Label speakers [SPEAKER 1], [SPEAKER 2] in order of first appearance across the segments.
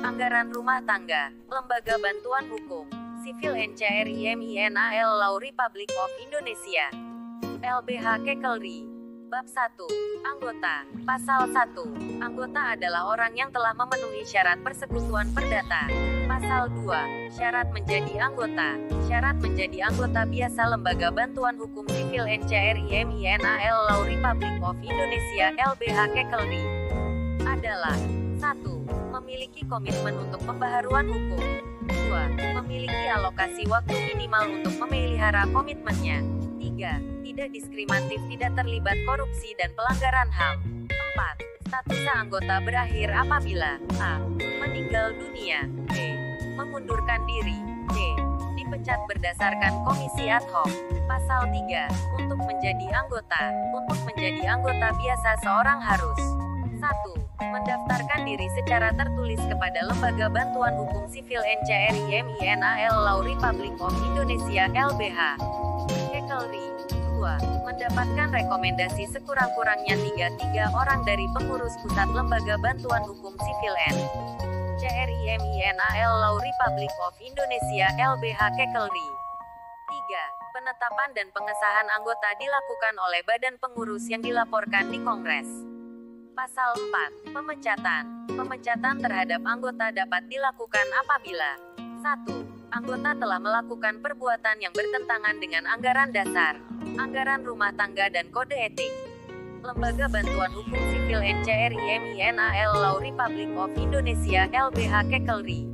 [SPEAKER 1] Anggaran Rumah Tangga, Lembaga Bantuan Hukum Sivil NCRI MINAL Law Republic of Indonesia. LBH Kekelri. Bab 1. Anggota. Pasal 1. Anggota adalah orang yang telah memenuhi syarat persekutuan perdata. Pasal 2. Syarat menjadi anggota. Syarat menjadi anggota biasa Lembaga Bantuan Hukum Sivil NCRI MINAL Law Republic of Indonesia LBH Kekelri adalah 1. Memiliki komitmen untuk pembaharuan hukum. 2. Memiliki alokasi waktu minimal untuk memelihara komitmennya. 3. Tidak diskriminatif, tidak terlibat korupsi dan pelanggaran HAM. 4. Status anggota berakhir apabila A. Meninggal dunia. B. Mengundurkan diri. C. Dipecat berdasarkan komisi ad hoc. Pasal 3. Untuk menjadi anggota. Untuk menjadi anggota biasa seorang harus 1. Mendaftarkan diri secara tertulis kepada Lembaga Bantuan Hukum Sivil NCRI MINAL Law Republic of Indonesia LBH Kekelri. 2. Mendapatkan rekomendasi sekurang-kurangnya 3 orang dari pengurus pusat Lembaga Bantuan Hukum Sivil NCRI MINAL Law Republic of Indonesia LBH Kekelri. 3. Penetapan dan pengesahan anggota dilakukan oleh badan pengurus yang dilaporkan di Kongres. Pasal 4. Pemecatan. Pemecatan terhadap anggota dapat dilakukan apabila 1. Anggota telah melakukan perbuatan yang bertentangan dengan anggaran dasar, anggaran rumah tangga dan kode etik Lembaga Bantuan Hukum Sivil NCRI MINAL Law Republic of Indonesia LBH Kekelri.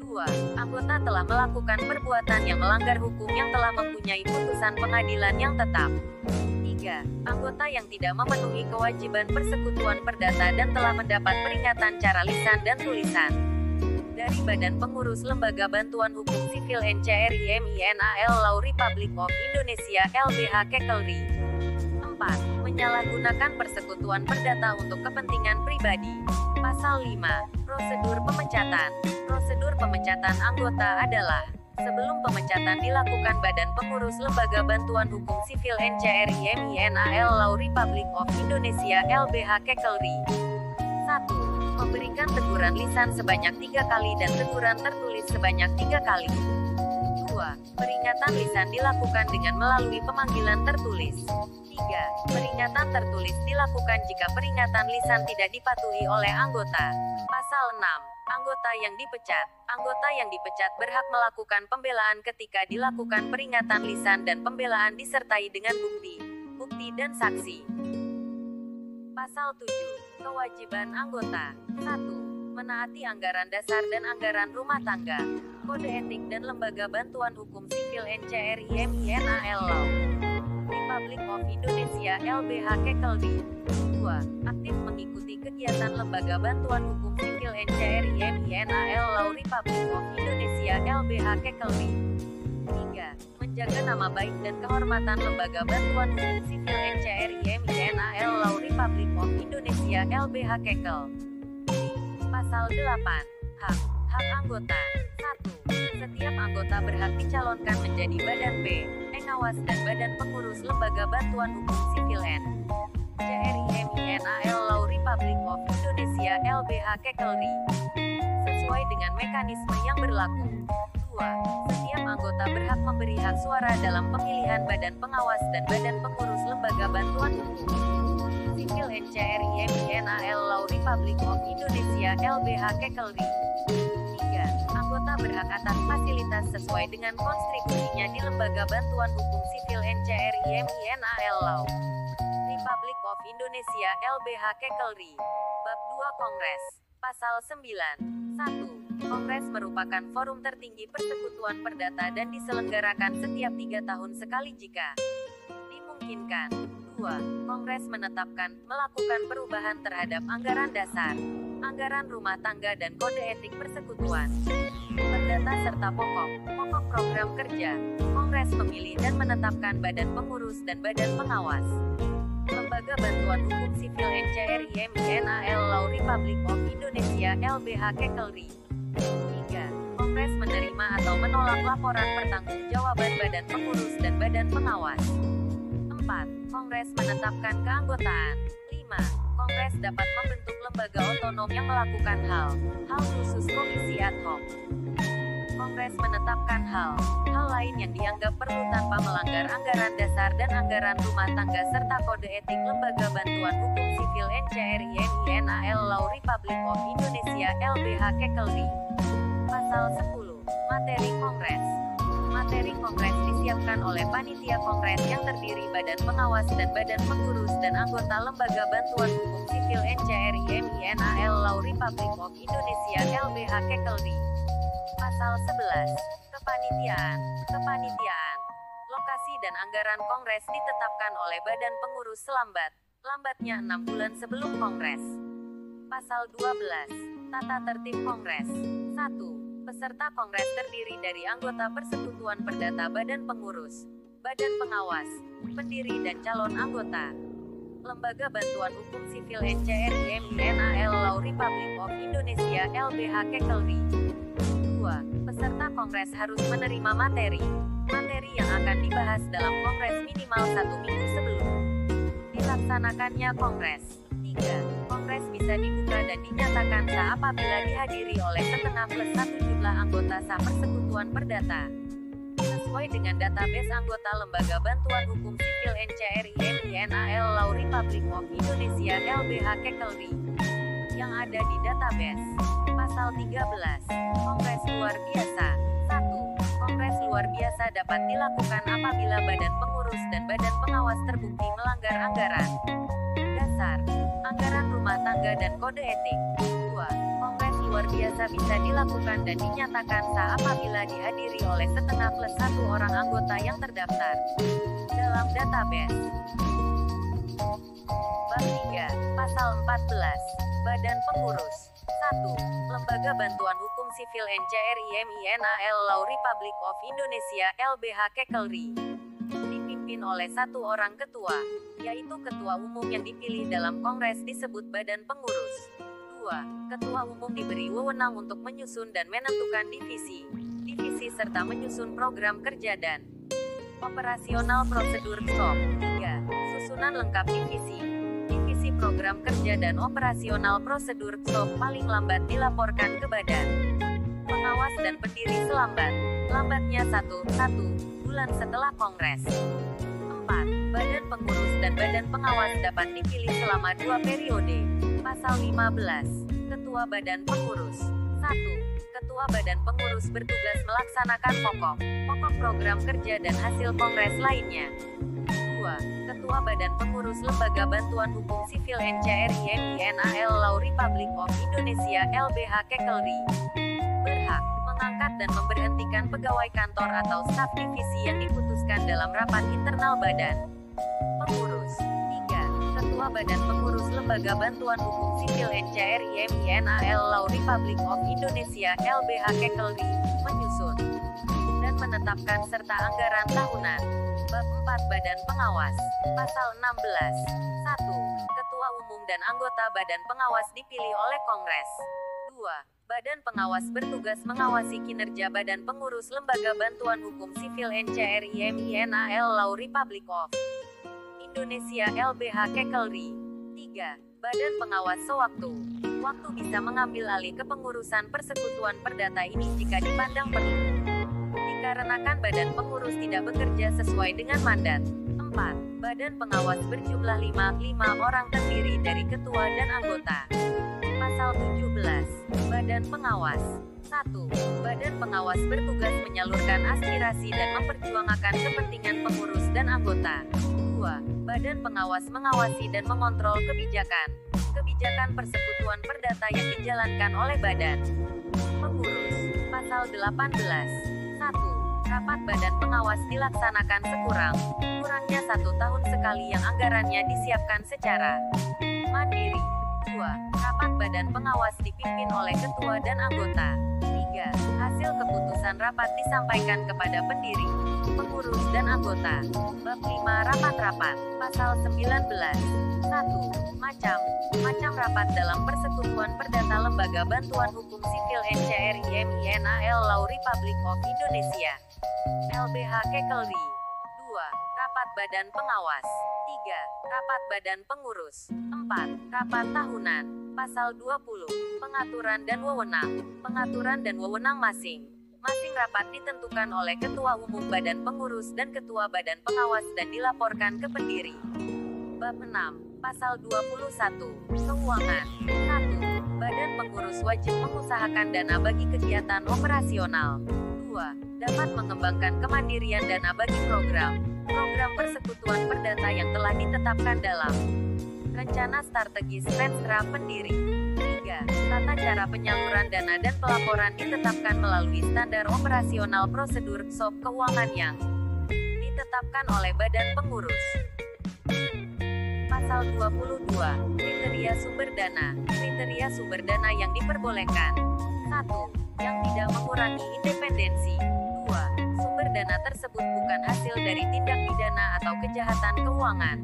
[SPEAKER 1] 2. Anggota telah melakukan perbuatan yang melanggar hukum yang telah mempunyai putusan pengadilan yang tetap. 3. Anggota yang tidak memenuhi kewajiban persekutuan perdata dan telah mendapat peringatan cara lisan dan tulisan dari Badan Pengurus Lembaga Bantuan Hukum Sivil NCRI MINAL Law Republic of Indonesia LBH Kekelri. 4. Menyalahgunakan persekutuan perdata untuk kepentingan pribadi. Pasal 5. Prosedur pemecatan. Prosedur pemecatan anggota adalah sebelum pemecatan dilakukan Badan Pengurus Lembaga Bantuan Hukum Sivil NCRI MINAL Law Republic of Indonesia LBH Kekelri. 1. Memberikan teguran lisan sebanyak 3 kali dan teguran tertulis sebanyak 3 kali. 2. Peringatan lisan dilakukan dengan melalui pemanggilan tertulis. 3. Peringatan tertulis dilakukan jika peringatan lisan tidak dipatuhi oleh anggota. Pasal 6. Anggota yang dipecat. Anggota yang dipecat berhak melakukan pembelaan ketika dilakukan peringatan lisan dan pembelaan disertai dengan bukti dan saksi. Pasal 7. Kewajiban anggota. 1. Menaati anggaran dasar dan anggaran rumah tangga, kode etik dan Lembaga Bantuan Hukum Sivil NCRI MINAL Law Republic of Indonesia LBH Kekelri. 2. Aktif mengikuti kegiatan Lembaga Bantuan Hukum Sivil NCRI MINAL Law Republic of Indonesia LBH Kekelri. 3. Menjaga nama baik dan kehormatan Lembaga Bantuan Hukum Sivil NCRI MINAL Law Republic of Indonesia LBH Kekel. Pasal 8. Hak anggota. 1. Setiap anggota berhak dicalonkan menjadi Badan Pengawas dan Badan Pengurus Lembaga Bantuan Hukum Sivil NCRI MINAL Law Republic of Indonesia LBH Kekelri sesuai dengan mekanisme yang berlaku. 2. Setiap anggota berhak memberi hak suara dalam pemilihan Badan Pengawas dan Badan Pengurus Lembaga Bantuan Hukum Sivil NCRI MINAL Law Republic of Indonesia LBH Kekelri. 3. Anggota berhak atas fasilitas sesuai dengan konstitusinya di Lembaga Bantuan Hukum Sivil NCRI MINAL Law Republic of Indonesia LBH Kekelri. Bab 2 Kongres. Pasal 9. 1. Kongres merupakan forum tertinggi persekutuan perdata dan diselenggarakan setiap 3 tahun sekali jika dimungkinkan. 2. Kongres menetapkan, melakukan perubahan terhadap anggaran dasar, anggaran rumah tangga dan kode etik persekutuan perdata serta pokok program kerja. Kongres memilih dan menetapkan badan pengurus dan badan pengawas Lembaga Bantuan Hukum Sivil NCRI MINAL Law Republic of Indonesia LBH Kekelri. 3. Kongres menerima atau menolak laporan pertanggungjawaban badan pengurus dan badan pengawas. 4. Kongres menetapkan keanggotaan. 5. Kongres dapat membentuk lembaga otonom yang melakukan hal khusus komisi ad hoc. Kongres menetapkan hal lain yang dianggap perlu tanpa melanggar anggaran dasar dan anggaran rumah tangga serta kode etik Lembaga Bantuan Hukum Sipil NCRI MINAL Law Republic of Indonesia LBH Kekelri. Pasal 10. Materi Kongres. Materi Kongres disiapkan oleh Panitia Kongres yang terdiri Badan Pengawas dan Badan Pengurus dan anggota Lembaga Bantuan Hukum Sipil NCRI MINAL Law Republic of Indonesia LBH Kekelri. Pasal 11. Kepanitiaan. Lokasi dan anggaran Kongres ditetapkan oleh Badan Pengurus lambatnya 6 bulan sebelum Kongres. Pasal 12. Tata tertib Kongres. 1. Peserta Kongres terdiri dari anggota Persekutuan Perdata Badan Pengurus, Badan Pengawas, pendiri dan calon anggota. Lembaga Bantuan Hukum Sipil NCRI MINAL Law Republic of Indonesia LBH Kekelri. 2. Peserta Kongres harus menerima materi yang akan dibahas dalam Kongres minimal 1 minggu sebelum dilaksanakannya Kongres. 3. Kongres bisa dibuka dan dinyatakan sah apabila dihadiri oleh setengah plus 1 jumlah anggota sah Persekutuan Perdata. Sesuai dengan database anggota Lembaga Bantuan Hukum Sipil NCRI MINAL Law Republic of Indonesia LBH Kekelri yang ada di database. Pasal 13. Kongres Luar Biasa. 1. Kongres luar biasa dapat dilakukan apabila Badan Pengurus dan Badan Pengawas terbukti melanggar anggaran dasar, anggaran rumah tangga dan kode etik. 2. Kongres luar biasa bisa dilakukan dan dinyatakan sah apabila dihadiri oleh setengah plus 1 orang anggota yang terdaftar dalam database. Bab 3. Pasal 14. Badan Pengurus. 1. Lembaga Bantuan Hukum Sipil NCRI MINAL Law Republic of Indonesia LBH Kekelri dipimpin oleh 1 orang ketua, yaitu ketua umum yang dipilih dalam Kongres disebut Badan Pengurus. 2. Ketua umum diberi wewenang untuk menyusun dan menentukan divisi serta menyusun program kerja dan operasional prosedur SOP. 3. Susunan lengkap divisi program kerja dan operasional prosedur SOP paling lambat dilaporkan ke Badan Pengawas dan pendiri lambatnya 1 bulan setelah Kongres. 4. Badan Pengurus dan Badan Pengawas dapat dipilih selama 2 periode. Pasal 15. Ketua Badan Pengurus. 1. Ketua Badan Pengurus bertugas melaksanakan pokok program kerja dan hasil Kongres lainnya. 2. Ketua Badan Pengurus Lembaga Bantuan Hukum Sipil NCRI MINAL Law Republic of Indonesia LBH Kekelri berhak mengangkat dan memberhentikan pegawai kantor atau staf divisi yang diputuskan dalam rapat internal Badan Pengurus. 3. Ketua Badan Pengurus Lembaga Bantuan Hukum Sipil NCRI MINAL Law Republic of Indonesia LBH Kekelri menyusun dan menetapkan serta anggaran tahunan. Bab 4 Badan Pengawas. Pasal 16. 1. Ketua umum dan anggota Badan Pengawas dipilih oleh Kongres. 2. Badan Pengawas bertugas mengawasi kinerja Badan Pengurus Lembaga Bantuan Hukum Sipil NCRI MINAL Law Republic of Indonesia LBH Kekelri. 3. Badan Pengawas sewaktu bisa mengambil alih kepengurusan Persekutuan Perdata ini jika dipandang perlu, dikarenakan Badan Pengurus tidak bekerja sesuai dengan mandat. 4. Badan Pengawas berjumlah 5 orang terdiri dari ketua dan anggota. Pasal 17. Badan Pengawas. 1. Badan Pengawas bertugas menyalurkan aspirasi dan memperjuangkan kepentingan pengurus dan anggota. 2. Badan Pengawas mengawasi dan mengontrol kebijakan Persekutuan Perdata yang dijalankan oleh Badan Pengurus. Pasal 18. 1. Rapat Badan Pengawas dilaksanakan sekurang-kurangnya 1 tahun sekali yang anggarannya disiapkan secara mandiri. 2. Rapat Badan Pengawas dipimpin oleh ketua dan anggota. 3. Hasil keputusan rapat disampaikan kepada pendiri, pengurus dan anggota. Bab 5 Rapat-rapat. Pasal 19. 1. Macam rapat dalam Persekutuan Perdata Lembaga Bantuan Hukum Sipil NCRI MINAL Law Republic of Indonesia LBH Kekelri. 2. Rapat Badan Pengawas. 3. Rapat Badan Pengurus. 4. Rapat Tahunan. Pasal 20. Pengaturan dan wewenang. Pengaturan dan wewenang masing rapat ditentukan oleh Ketua Umum Badan Pengurus dan Ketua Badan Pengawas dan dilaporkan ke pendiri. Bab 6. Pasal 21. Keuangan. 1. Badan Pengurus wajib mengusahakan dana bagi kegiatan operasional. 2. Dapat mengembangkan kemandirian dana bagi program persekutuan perdata yang telah ditetapkan dalam Rencana Strategis Renstra Pendiri. 3. Tata cara penyaluran dana dan pelaporan ditetapkan melalui standar operasional prosedur SOP keuangan yang ditetapkan oleh Badan Pengurus. Pasal 22. Kriteria sumber dana. Kriteria sumber dana yang diperbolehkan. 1. Yang tidak mengurangi independensi. 2. Sumber dana tersebut bukan hasil dari tindak pidana atau kejahatan keuangan.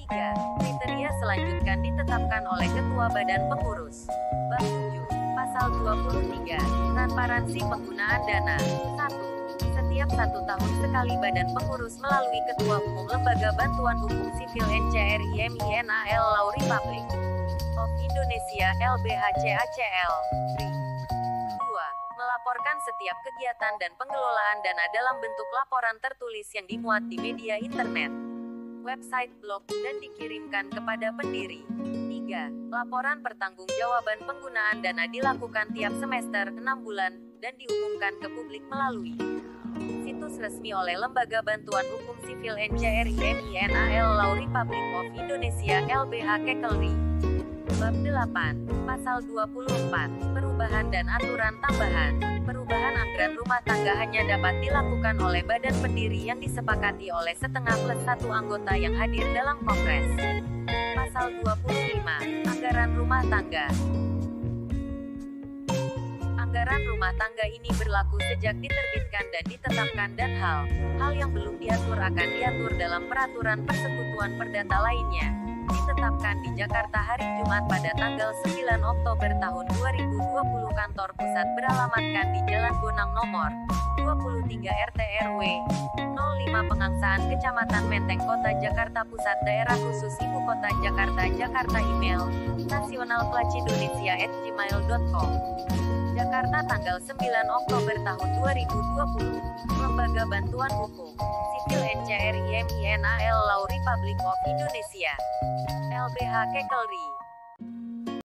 [SPEAKER 1] 3. Kriteria selanjutnya ditetapkan oleh Ketua Badan Pengurus. Bab 7. Pasal 23. Transparansi penggunaan dana. 1. Setiap 1 tahun sekali Badan Pengurus melalui Ketua Umum Lembaga Bantuan Hukum Sipil NCRI MINAL Law Republic of Indonesia LBHCACL. 2. Melaporkan setiap kegiatan dan pengelolaan dana dalam bentuk laporan tertulis yang dimuat di media internet, website, blog, dan dikirimkan kepada pendiri. 3. Laporan pertanggungjawaban penggunaan dana dilakukan tiap semester 6 bulan, dan diumumkan ke publik melalui situs resmi oleh Lembaga Bantuan Hukum Sipil NCRI MINAL Law Republic of Indonesia LBH-KKLRI. Bab 8. Pasal 24. Perubahan dan aturan tambahan. Perubahan anggaran rumah tangga hanya dapat dilakukan oleh badan pendiri yang disepakati oleh setengah plus 1 anggota yang hadir dalam kongres. Pasal 25. Anggaran rumah tangga. Anggaran rumah tangga ini berlaku sejak diterbitkan dan ditetapkan dan hal yang belum diatur akan diatur dalam peraturan persekutuan perdata lainnya. Ditetapkan di Jakarta hari Jumat pada tanggal 9 Oktober tahun 2020. Kantor pusat beralamatkan di Jalan Bonang nomor 23 RT RW 05 Pengangsaan Kecamatan Menteng Kota Jakarta Pusat Daerah Khusus Ibu Kota Jakarta Jakarta. Email nasionalplacidonesia@gmail.com. Jakarta tanggal 9 Oktober tahun 2020. Lembaga Bantuan Hukum Sipil NCRI MINAL Law Republic of Indonesia LBH-KKLRI.